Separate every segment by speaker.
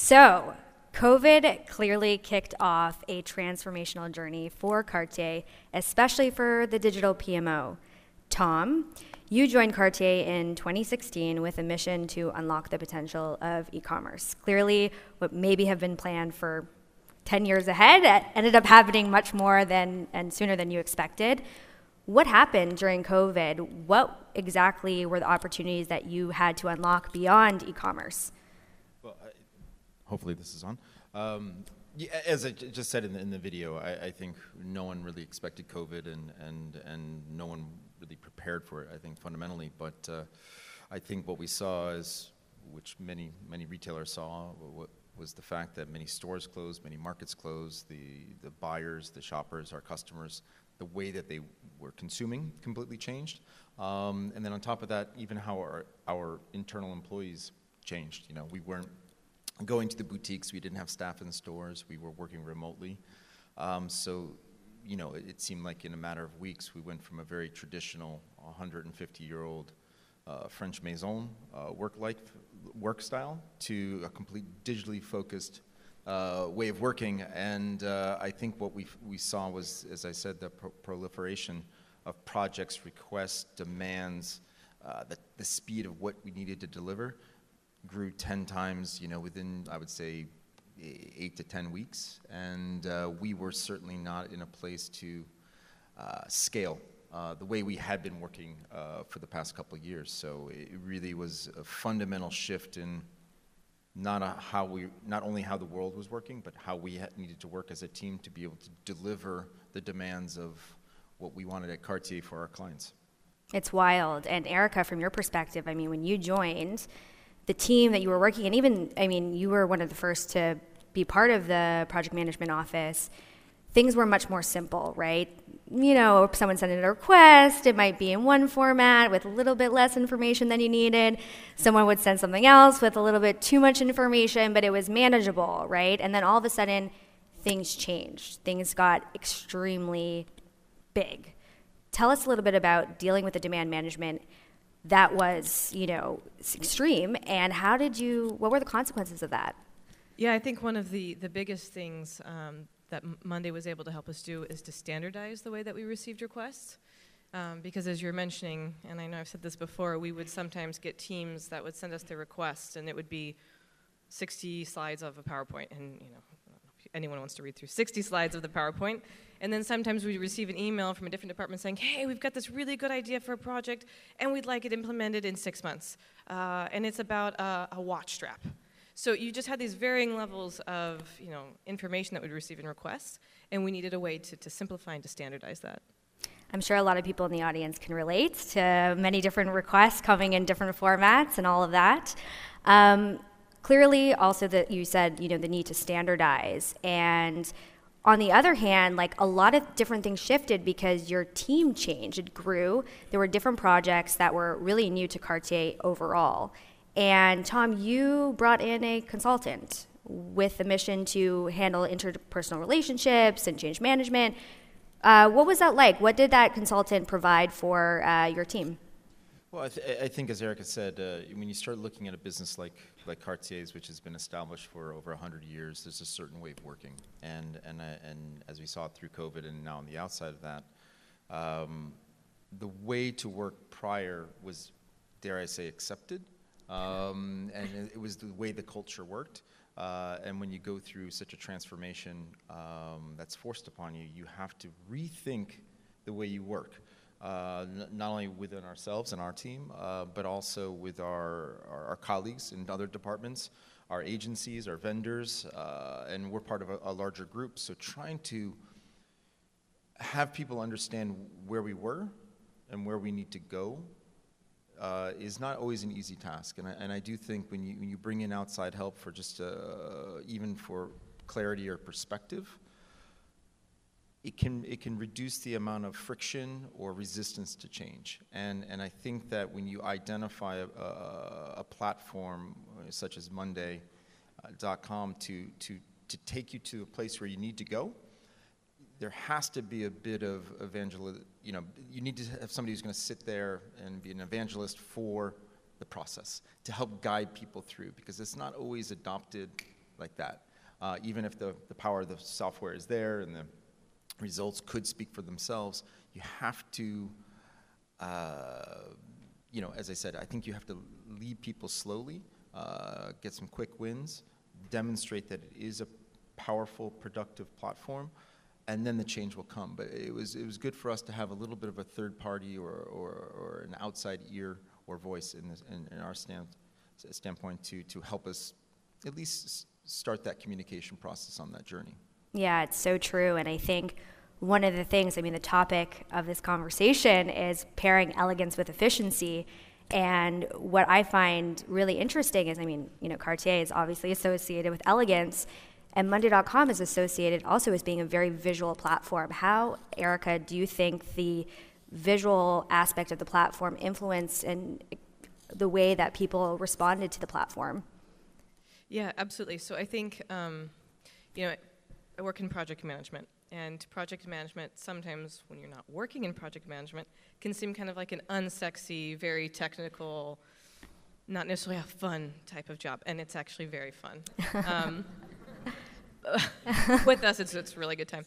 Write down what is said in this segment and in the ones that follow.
Speaker 1: So, COVID clearly kicked off a transformational journey for Cartier, especially for the digital PMO. Tom, you joined Cartier in 2016 with a mission to unlock the potential of e-commerce. Clearly, what maybe have been planned for 10 years ahead ended up happening much more than and sooner than you expected. What happened during COVID? What exactly were the opportunities that you had to unlock beyond e-commerce?
Speaker 2: Well, hopefully this is on. Yeah, as I just said in the video, I think no one really expected COVID and no one really prepared for it, I think, fundamentally. But I think what we saw is, which many retailers saw, was the fact that many stores closed, many markets closed, the buyers, the shoppers, our customers, the way that they were consuming completely changed. And then on top of that, even how our internal employees changed. You know, we weren't going to the boutiques, we didn't have staff in the stores, we were working remotely. So, you know, it seemed like in a matter of weeks, we went from a very traditional 150-year-old French maison work style to a complete digitally focused way of working. And I think what we saw was, as I said, the proliferation of projects, requests, demands, the speed of what we needed to deliver grew 10 times, you know, within, I would say, 8 to 10 weeks. And we were certainly not in a place to scale the way we had been working for the past couple of years. So it really was a fundamental shift in not only how the world was working, but how we needed to work as a team to be able to deliver the demands of what we wanted at Cartier for our clients. It's
Speaker 1: wild. And Erica, from your perspective, I mean, when you joined, the team that you were working in, even, I mean, you were one of the first to be part of the project management office. Things were much more simple, right? You know, if someone sent in a request, it might be in one format with a little bit less information than you needed. Someone would send something else with a little bit too much information, but it was manageable, right? And then all of a sudden, things changed. Things got extremely big. Tell us a little bit about dealing with the demand management that was, you know, extreme, and what were the consequences of that?
Speaker 3: Yeah, I think one of the biggest things that Monday was able to help us do is to standardize the way that we received requests. Because as you're mentioning, and I know I've said this before, we would sometimes get teams that would send us their requests, and it would be 60 slides of a PowerPoint, and you know, if anyone wants to read through 60 slides of the PowerPoint. And then sometimes we'd receive an email from a different department saying, hey, we've got this really good idea for a project, and we'd like it implemented in 6 months. And it's about a watch strap. So you just had these varying levels of, you know, information that we'd receive in requests, and we needed a way to simplify and to standardize that.
Speaker 1: I'm sure a lot of people in the audience can relate to many different requests coming in different formats and all of that. Clearly, also that you said, you know, the need to standardize. And on the other hand, like a lot of different things shifted because your team changed, it grew. There were different projects that were really new to Cartier overall. And Tom, you brought in a consultant with the mission to handle interpersonal relationships and change management. What was that like? What did that consultant provide for your team?
Speaker 2: Well, I think, as Erica said, when you start looking at a business like Cartier's, which has been established for over 100 years, there's a certain way of working. And as we saw through COVID and now on the outside of that, the way to work prior was, dare I say, accepted. And it was the way the culture worked. And when you go through such a transformation that's forced upon you, you have to rethink the way you work. Not only within ourselves and our team, but also with our colleagues in other departments, our agencies, our vendors, and we're part of a larger group. So trying to have people understand where we were and where we need to go is not always an easy task. And I do think when you bring in outside help for just even for clarity or perspective, it can reduce the amount of friction or resistance to change. And I think that when you identify a platform such as monday.com to take you to a place where you need to go, there has to be a bit of evangelism. You know, you need to have somebody who's going to sit there and be an evangelist for the process to help guide people through, because it's not always adopted like that. Even if the power of the software is there and the results could speak for themselves, you have to, as I said, I think you have to lead people slowly, get some quick wins, demonstrate that it is a powerful, productive platform, and then the change will come. But it was good for us to have a little bit of a third party or an outside ear or voice in our standpoint to help us at least start that communication process on that journey.
Speaker 1: Yeah, it's so true. And I think one of the things, the topic of this conversation is pairing elegance with efficiency. And what I find really interesting is, Cartier is obviously associated with elegance, and monday.com is associated also as being a very visual platform. How, Erica, do you think the visual aspect of the platform influenced in the way that people responded to the platform?
Speaker 3: Yeah, absolutely. So I think, I work in project management. And project management, sometimes when you're not working in project management, can seem kind of like an unsexy, very technical, not necessarily a fun type of job. And it's actually very fun. With us, it's a really good time.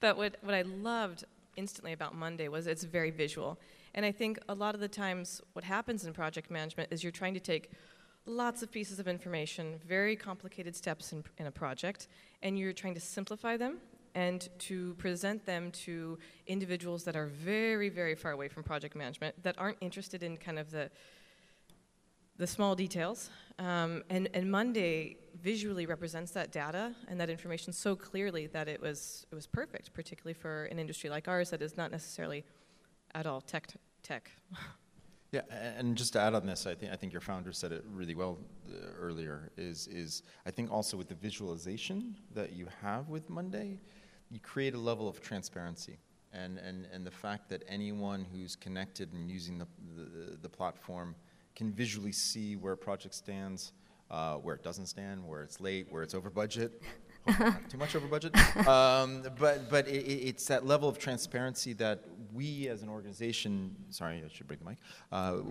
Speaker 3: But what I loved instantly about Monday was it's very visual. And I think a lot of the times what happens in project management is you're trying to take lots of pieces of information, very complicated steps in a project, and you're trying to simplify them and to present them to individuals that are very, very far away from project management, that aren't interested in kind of the small details. And Monday visually represents that data and that information so clearly that it was perfect, particularly for an industry like ours that is not necessarily at all tech.
Speaker 2: Yeah, and just to add on this, I think your founder said it really well earlier, is I think also with the visualization that you have with Monday, you create a level of transparency. And the fact that anyone who's connected and using the platform can visually see where a project stands, where it doesn't stand, where it's late, where it's over budget. Not too much over budget, but it's that level of transparency that we as an organization, sorry, I should break the mic,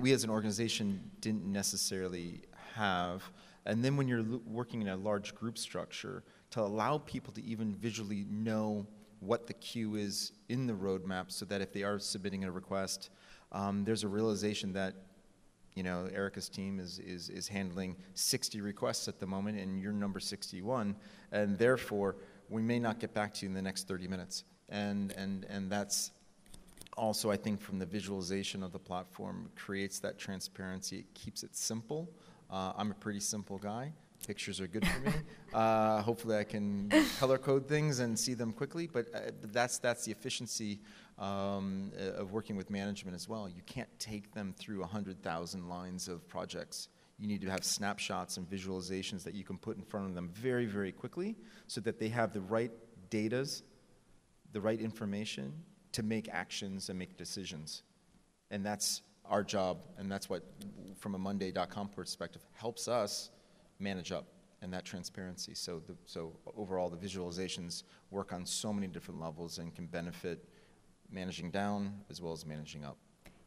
Speaker 2: we as an organization didn't necessarily have. And then when you're working in a large group structure, to allow people to even visually know what the queue is in the roadmap so that if they are submitting a request, there's a realization that Erica's team is handling 60 requests at the moment, and you're number 61, and therefore we may not get back to you in the next 30 minutes. And that's also, I think, from the visualization of the platform, creates that transparency. It keeps it simple. I'm a pretty simple guy. Pictures are good for me. Hopefully I can color code things and see them quickly, but that's the efficiency of working with management as well. You can't take them through 100,000 lines of projects. You need to have snapshots and visualizations that you can put in front of them very, very quickly so that they have the right datas, the right information to make actions and make decisions. And that's our job, and that's what, from a monday.com perspective, helps us manage up and that transparency. So overall, the visualizations work on so many different levels and can benefit managing down as well as managing up.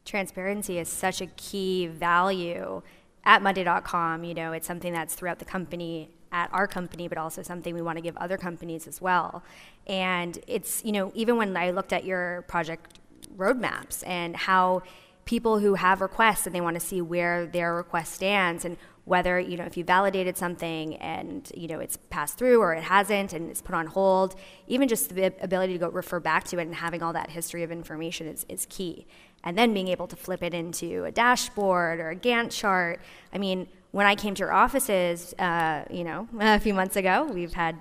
Speaker 2: Transparency
Speaker 1: is such a key value at monday.com. It's something that's throughout the company, at our company, but also something we want to give other companies as well. And it's, even when I looked at your project roadmaps and how people who have requests and they want to see where their request stands and whether, if you validated something and, it's passed through or it hasn't and it's put on hold, even just the ability to go refer back to it and having all that history of information is key. And then being able to flip it into a dashboard or a Gantt chart. When I came to your offices, a few months ago, we've had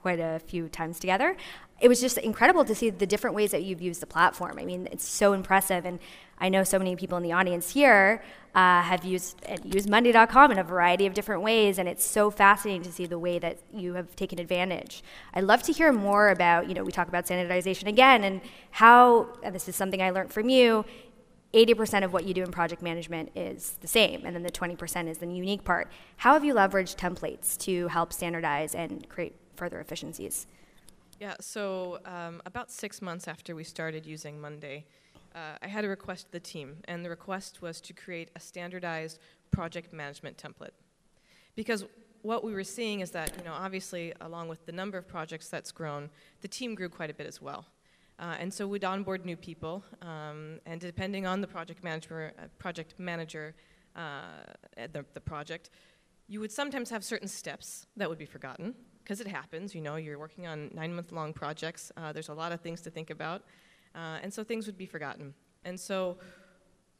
Speaker 1: quite a few times together. It was just incredible to see the different ways that you've used the platform. It's so impressive. And I know so many people in the audience here have used monday.com in a variety of different ways, and it's so fascinating to see the way that you have taken advantage. I'd love to hear more about, we talk about standardization again, and how, and this is something I learned from you, 80% of what you do in project management is the same, and then the 20% is the unique part. How have you leveraged templates to help standardize and create further efficiencies?
Speaker 3: Yeah, so about 6 months after we started using Monday, I had a request to the team, and the request was to create a standardized project management template. Because what we were seeing is that, obviously, along with the number of projects that's grown, the team grew quite a bit as well. And so we'd onboard new people, and depending on the project manager, the project, you would sometimes have certain steps that would be forgotten, because it happens. You're working on 9-month-long projects. There's a lot of things to think about, and so things would be forgotten. And so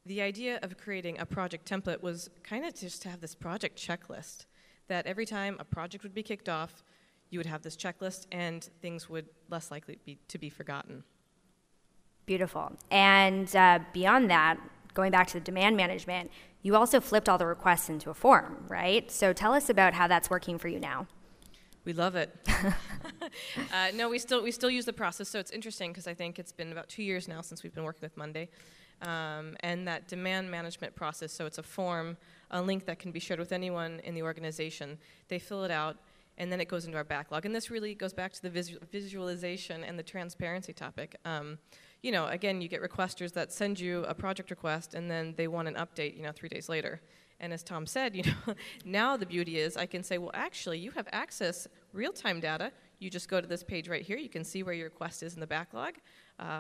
Speaker 3: the idea of creating a project template was kind of just to have this project checklist, that every time a project would be kicked off, you would have this checklist, and things would less likely to be forgotten.
Speaker 1: Beautiful. And beyond that, going back to the demand management, you also flipped all the requests into a form, right? So tell us about how that's working for you now.
Speaker 3: We love it. No, we still use the process. So it's interesting because I think it's been about 2 years now since we've been working with Monday. And that demand management process, so it's a form, a link that can be shared with anyone in the organization. They fill it out, and then it goes into our backlog. And this really goes back to the visualization and the transparency topic. Again, you get requesters that send you a project request, and then they want an update, 3 days later. And as Tom said, now the beauty is I can say, well, actually, you have access real-time data. You just go to this page right here. You can see where your request is in the backlog,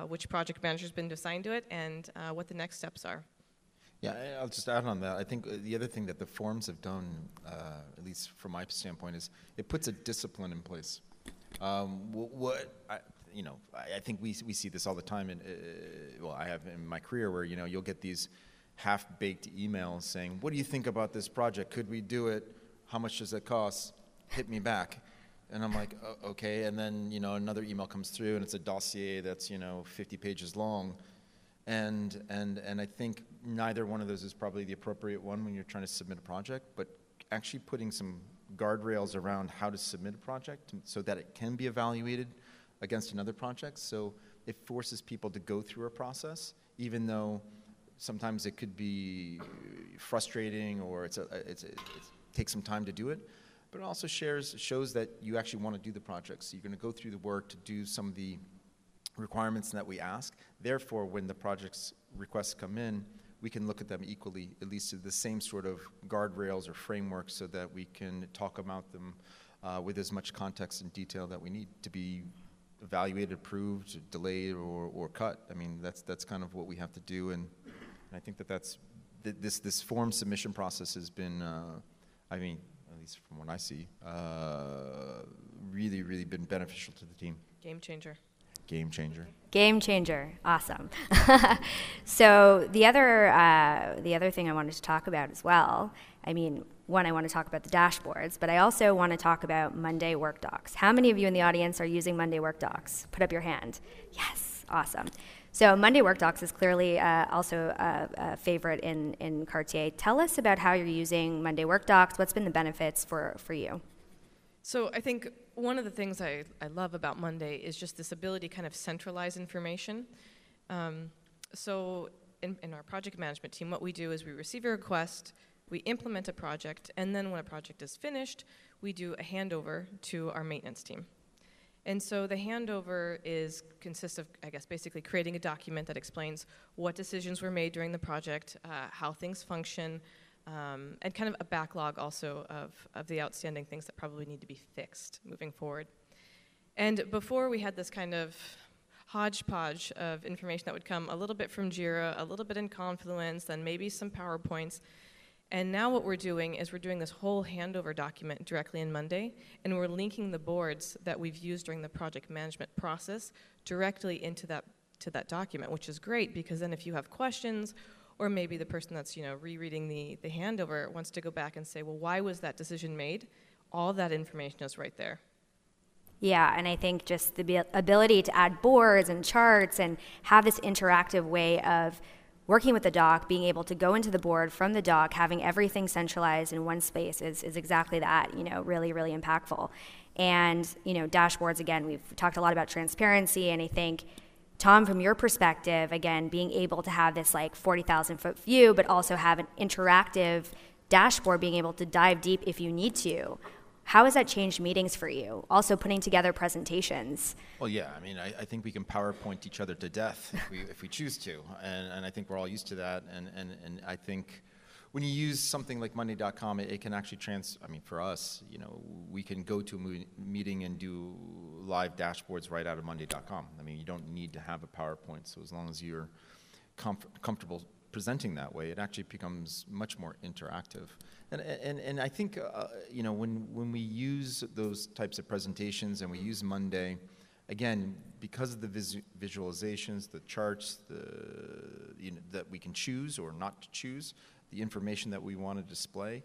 Speaker 3: which project manager's been assigned to it, and what the next steps are.
Speaker 2: Yeah, I'll just add on that. I think the other thing that the forms have done, at least from my standpoint, is it puts a discipline in place. I think we see this all the time. I have in my career where you'll get these half-baked emails saying, "What do you think about this project? Could we do it? How much does it cost? Hit me back." And I'm like, okay. And then another email comes through, and it's a dossier that's 50 pages long. And I think neither one of those is probably the appropriate one when you're trying to submit a project, but actually putting some guardrails around how to submit a project so that it can be evaluated against another project. So it forces people to go through a process, even though sometimes it could be frustrating or it takes some time to do it. But it also shows that you actually want to do the project. So you're going to go through the work to do some of the requirements that we ask. Therefore, when the project's requests come in, we can look at them equally, at least to the same sort of guardrails or frameworks, so that we can talk about them with as much context and detail that we need to be evaluated, approved, delayed, or cut. I mean, that's kind of what we have to do, and I think this form submission process has been, at least from what I see, really, really been beneficial to the team.
Speaker 3: Game changer.
Speaker 2: Game changer.
Speaker 1: Game changer. Awesome. So the other thing I wanted to talk about as well, I want to talk about the dashboards, but I also want to talk about Monday Work Docs. How many of you in the audience are using Monday Work Docs? Put up your hand. Yes. Awesome. So Monday Work Docs is clearly also a favorite in Cartier. Tell us about how you're using Monday Work Docs. What's been the benefits for you?
Speaker 3: So I think one of the things I love about Monday is just this ability to kind of centralize information. So in our project management team, what we do is we receive a request, we implement a project, and then when a project is finished, we do a handover to our maintenance team. And so the handover consists of, basically creating a document that explains what decisions were made during the project, how things function, and kind of a backlog also of the outstanding things that probably need to be fixed moving forward. And before we had this kind of hodgepodge of information that would come a little bit from Jira, a little bit in Confluence, then maybe some PowerPoints. And now what we're doing is we're doing this whole handover document directly in Monday, and we're linking the boards that we've used during the project management process directly into that document, which is great because then if you have questions, or maybe the person that's rereading the handover wants to go back and say, well, why was that decision made? All that information is right there.
Speaker 1: Yeah, and I think just the ability to add boards and charts and have this interactive way of working with the doc, being able to go into the board from the doc, having everything centralized in one space is exactly that, really, really impactful. And, dashboards, again, we've talked a lot about transparency, and I think, Tom, from your perspective, again, being able to have this 40,000-foot view, but also have an interactive dashboard, being able to dive deep if you need to. How has that changed meetings for you? Also putting together presentations.
Speaker 2: Well, yeah, I think we can PowerPoint each other to death if we choose to, and I think we're all used to that, and I think when you use something like monday.com, it can actually for us, we can go to a meeting and do live dashboards right out of monday.com. I mean, you don't need to have a PowerPoint. So as long as you're comfortable presenting that way, it actually becomes much more interactive. And I think, when we use those types of presentations and we use Monday, again, because of the visualizations, the charts, that we can choose or not to choose, the information that we want to display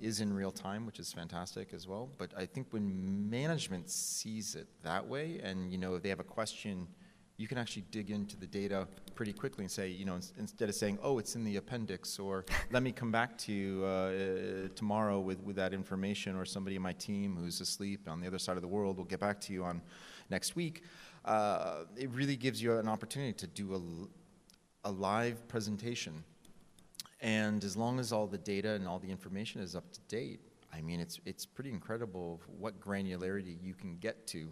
Speaker 2: is in real time, which is fantastic as well. But I think when management sees it that way, and if they have a question, you can actually dig into the data pretty quickly and say, instead of saying, oh, it's in the appendix, or let me come back to you tomorrow with that information, or somebody in my team who's asleep on the other side of the world will get back to you on next week. It really gives you an opportunity to do a live presentation. And as long as all the data and all the information is up to date, I mean, it's pretty incredible what granularity you can get to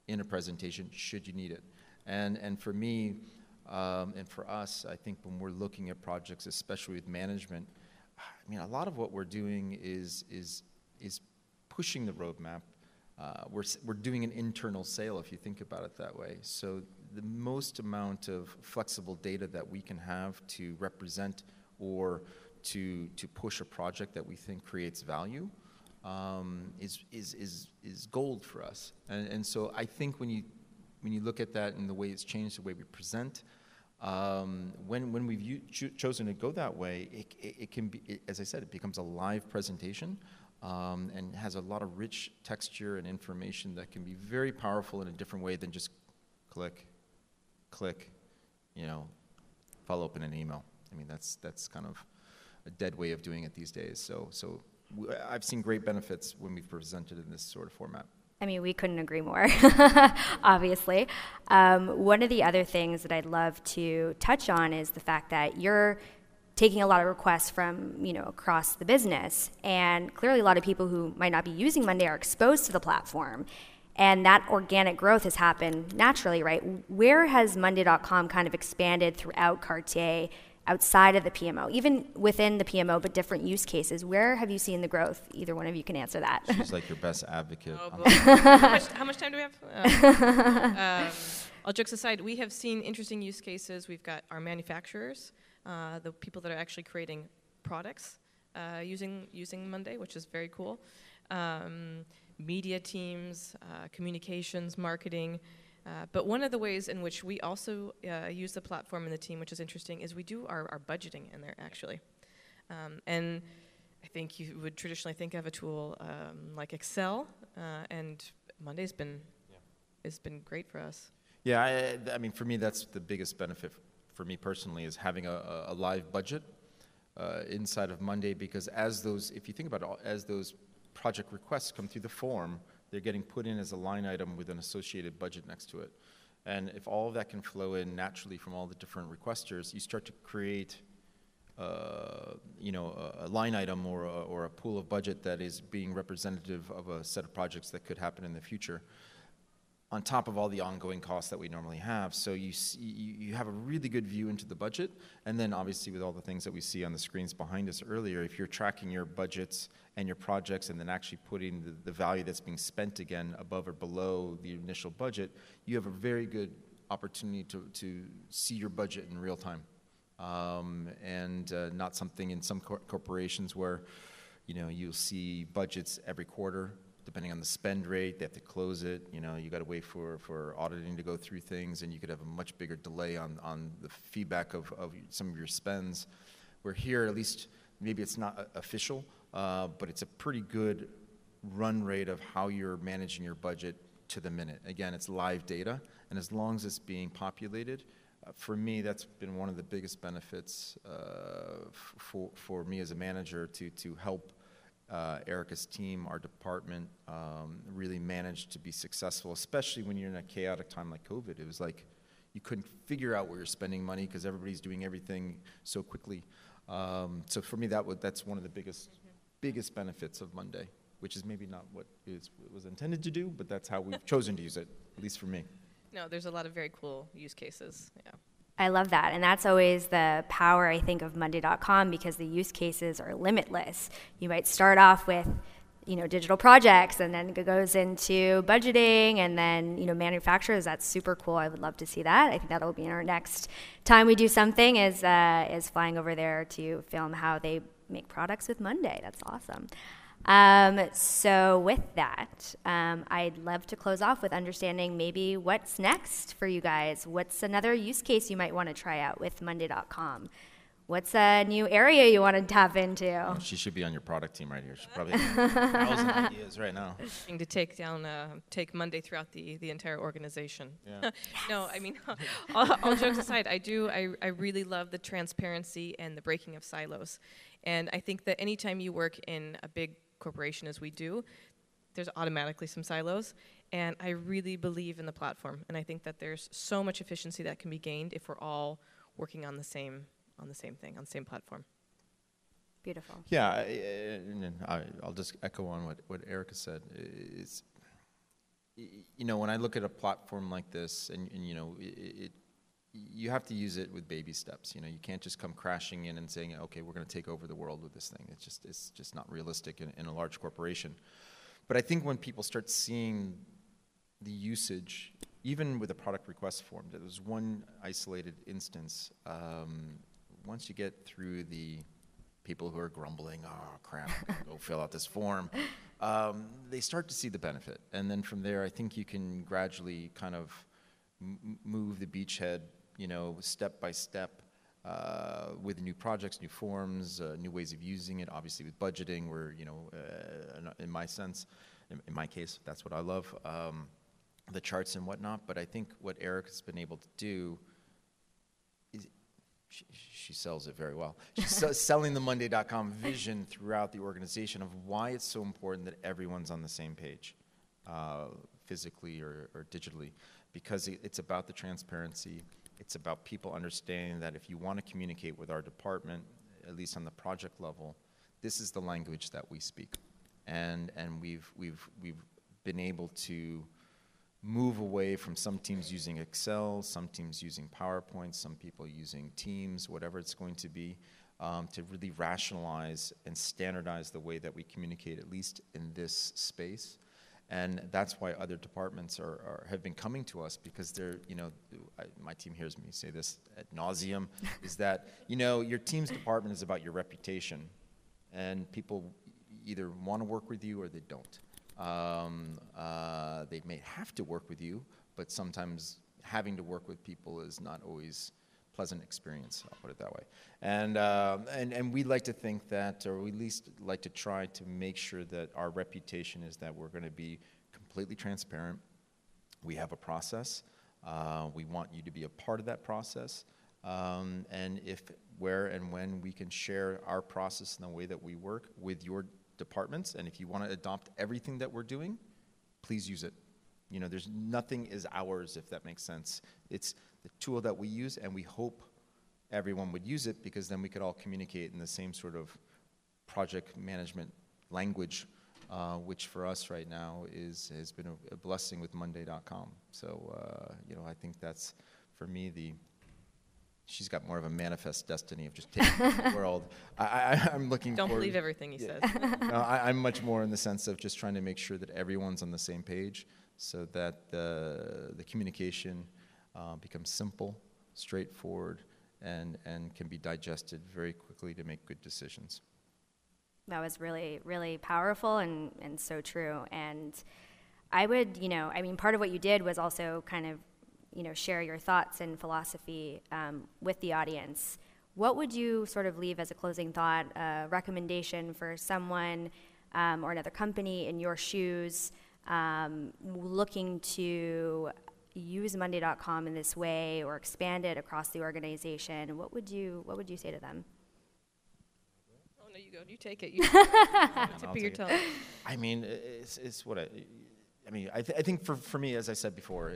Speaker 2: in a presentation should you need it. And for me, and for us, I think when we're looking at projects, especially with management, I mean, a lot of what we're doing is pushing the roadmap. We're doing an internal sale, if you think about it that way. So the most amount of flexible data that we can have to represent or to push a project that we think creates value is gold for us. And so I think when you look at that and the way it's changed, the way we present, when we've chosen to go that way, it can be, as I said, it becomes a live presentation and has a lot of rich texture and information that can be very powerful in a different way than just click, follow up in an email. I mean, that's kind of a dead way of doing it these days. So I've seen great benefits when we've presented in this sort of format.
Speaker 1: I mean, we couldn't agree more, obviously. One of the other things that I'd love to touch on is the fact that you're taking a lot of requests from, across the business. And clearly a lot of people who might not be using Monday are exposed to the platform. And that organic growth has happened naturally, right? Where has monday.com kind of expanded throughout Cartier outside of the PMO, even within the PMO, but different use cases? Where have you seen the growth? Either one of you can answer that.
Speaker 2: She's like your best advocate.
Speaker 3: Oh, how much time do we have? All jokes aside, we have seen interesting use cases. We've got our manufacturers, the people that are actually creating products using Monday, which is very cool. Media teams, communications, marketing. But one of the ways in which we also use the platform in the team, which is interesting, is we do our budgeting in there, actually. And I think you would traditionally think of a tool like Excel, and Monday's been great for us.
Speaker 2: Yeah, I mean, for me, that's the biggest benefit for me personally, is having a live budget inside of Monday, because if you think about it, as those project requests come through the form, they're getting put in as a line item with an associated budget next to it. And if all of that can flow in naturally from all the different requesters, you start to create a line item or a pool of budget that is being representative of a set of projects that could happen in the future, on top of all the ongoing costs that we normally have. So you have a really good view into the budget, and then obviously with all the things that we see on the screens behind us earlier, if you're tracking your budgets and your projects and then actually putting the value that's being spent again above or below the initial budget, you have a very good opportunity to see your budget in real time. And not something in some corporations where you'll see budgets every quarter. Depending on the spend rate, they have to close it. You got to wait for auditing to go through things, and you could have a much bigger delay on the feedback of some of your spends. Where here, at least, maybe it's not official, but it's a pretty good run rate of how you're managing your budget to the minute. Again, it's live data, and as long as it's being populated, for me, that's been one of the biggest benefits for me as a manager to help Erica's team, our department, really managed to be successful, especially when you're in a chaotic time like COVID. It was like you couldn't figure out where you're spending money because everybody's doing everything so quickly. So for me, that's one of the biggest benefits of Monday, which is maybe not what it was intended to do, but that's how we've chosen to use it, at least for me.
Speaker 3: No, there's a lot of very cool use cases. Yeah.
Speaker 1: I love that. And that's always the power, I think, of monday.com, because the use cases are limitless. You might start off with, digital projects, and then it goes into budgeting, and then, manufacturers. That's super cool. I would love to see that. I think that'll be our next time we do something is flying over there to film how they make products with Monday. That's awesome. So with that, I'd love to close off with understanding maybe what's next for you guys. What's another use case you might want to try out with monday.com? What's a new area you want to tap into?
Speaker 2: Oh, she should be on your product team right here. She probably has 1,000 ideas right now.
Speaker 3: To take Monday throughout the entire organization.
Speaker 2: Yeah.
Speaker 3: No, I mean, all jokes aside, I really love the transparency and the breaking of silos. And I think that anytime you work in a big corporation as we do, there's automatically some silos. And I really believe in the platform. And I think that there's so much efficiency that can be gained if we're all working on the same thing, on the same platform.
Speaker 1: Beautiful.
Speaker 2: Yeah, and I'll just echo on what Erica said. It's, when I look at a platform like this, and you have to use it with baby steps. You can't just come crashing in and saying, okay, we're going to take over the world with this thing. It's just not realistic in a large corporation. But I think when people start seeing the usage, even with a product request form, there was one isolated instance. Once you get through the people who are grumbling, oh crap, I'm gonna go fill out this form, they start to see the benefit. And then from there, I think you can gradually kind of move the beachhead, step by step, with new projects, new forms, new ways of using it. Obviously with budgeting, where, in my case, that's what I love, the charts and whatnot. But I think what Erica's been able to do is she sells it very well. She's selling the monday.com vision throughout the organization of why it's so important that everyone's on the same page, physically or digitally, because it's about the transparency. It's about people understanding that if you want to communicate with our department, at least on the project level, this is the language that we speak. And we've been able to move away from some teams using Excel, some teams using PowerPoint, some people using Teams, whatever it's going to be, to really rationalize and standardize the way that we communicate, at least in this space. And that's why other departments have been coming to us, because they're, my team hears me say this ad nauseum, is that, your team's department is about your reputation, and people either want to work with you or they don't. They may have to work with you, but sometimes having to work with people is not always a pleasant experience, I'll put it that way. And we like to think that, or we at least like to try to make sure that our reputation is that we're going to be completely transparent. We have a process. We want you to be a part of that process. And where and when we can share our process and the way that we work with your departments, and if you want to adopt everything that we're doing, please use it. There's nothing is ours, if that makes sense. It's the tool that we use, and we hope everyone would use it, because then we could all communicate in the same sort of project management language, which for us right now has been a blessing with monday.com. So, I think that's, for me, she's got more of a manifest destiny of just taking the world. I'm looking
Speaker 3: Don't
Speaker 2: forward.
Speaker 3: believe everything he says.
Speaker 2: No, I'm much more in the sense of just trying to make sure that everyone's on the same page, so that the communication becomes simple, straightforward, and can be digested very quickly to make good decisions.
Speaker 1: That was really, really powerful and so true. And I would, part of what you did was also kind of, share your thoughts and philosophy with the audience. What would you sort of leave as a closing thought, a recommendation for someone or another company in your shoes looking to use monday.com in this way or expand it across the organization? What would you say to them?
Speaker 3: Oh, no, you go. You take it. You tip of your tongue.
Speaker 2: I mean, it's what I think for me, as I said before,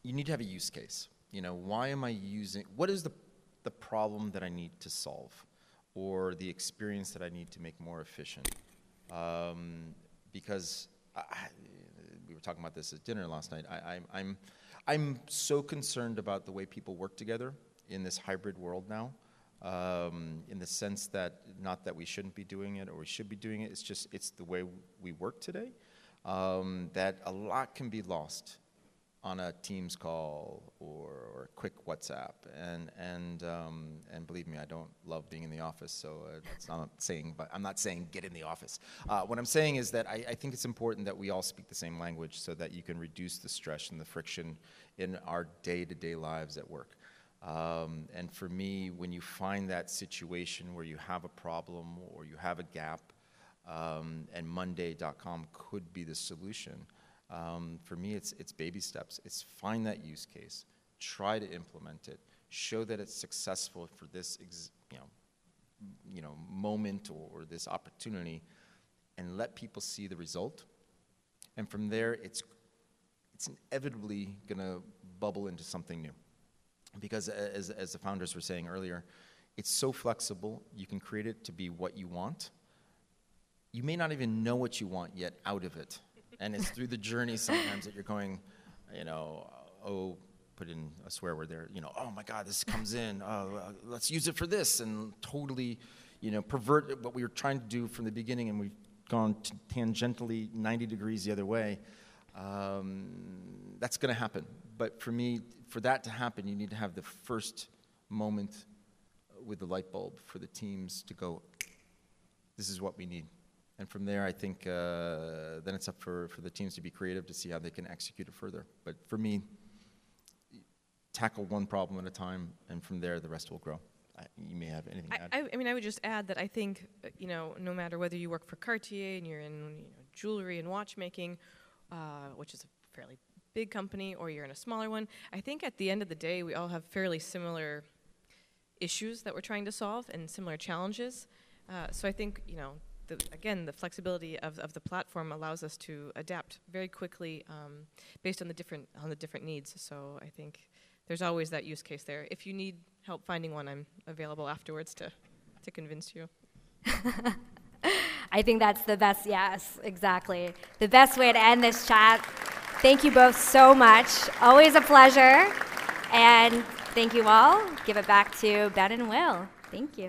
Speaker 2: you need to have a use case. Why am I using, what is the problem that I need to solve, or the experience that I need to make more efficient? Because we were talking about this at dinner last night. I'm so concerned about the way people work together in this hybrid world now, in the sense that, not that we shouldn't be doing it or we should be doing it, it's the way we work today, that a lot can be lost on a Teams call or a quick WhatsApp. And believe me, I don't love being in the office, so that's not saying, but I'm not saying get in the office. What I'm saying is that I think it's important that we all speak the same language so that you can reduce the stress and the friction in our day-to-day lives at work. And for me, when you find that situation where you have a problem or you have a gap, and monday.com could be the solution, for me, it's baby steps. It's find that use case, try to implement it, show that it's successful for this moment or this opportunity, and let people see the result. And from there, it's inevitably going to bubble into something new. Because as the founders were saying earlier, it's so flexible, you can create it to be what you want. You may not even know what you want yet out of it. And it's through the journey sometimes that you're going, put in a swear word there, oh my God, this comes in, let's use it for this, and totally, pervert what we were trying to do from the beginning, and we've gone tangentially 90 degrees the other way. That's going to happen. But for me, for that to happen, you need to have the first moment with the light bulb for the teams to go, this is what we need. And from there, I think then it's up for the teams to be creative to see how they can execute it further. But for me, tackle one problem at a time, and from there, the rest will grow. You may have anything to add.
Speaker 3: I would just add that I think, no matter whether you work for Cartier and you're in jewelry and watchmaking, which is a fairly big company, or you're in a smaller one, I think at the end of the day, we all have fairly similar issues that we're trying to solve and similar challenges. So I think, the flexibility of the platform allows us to adapt very quickly based on the different needs. So I think there's always that use case there. If you need help finding one, I'm available afterwards to convince you.
Speaker 1: I think that's the best, yes, exactly. The best way to end this chat. Thank you both so much. Always a pleasure. And thank you all. Give it back to Ben and Will. Thank you.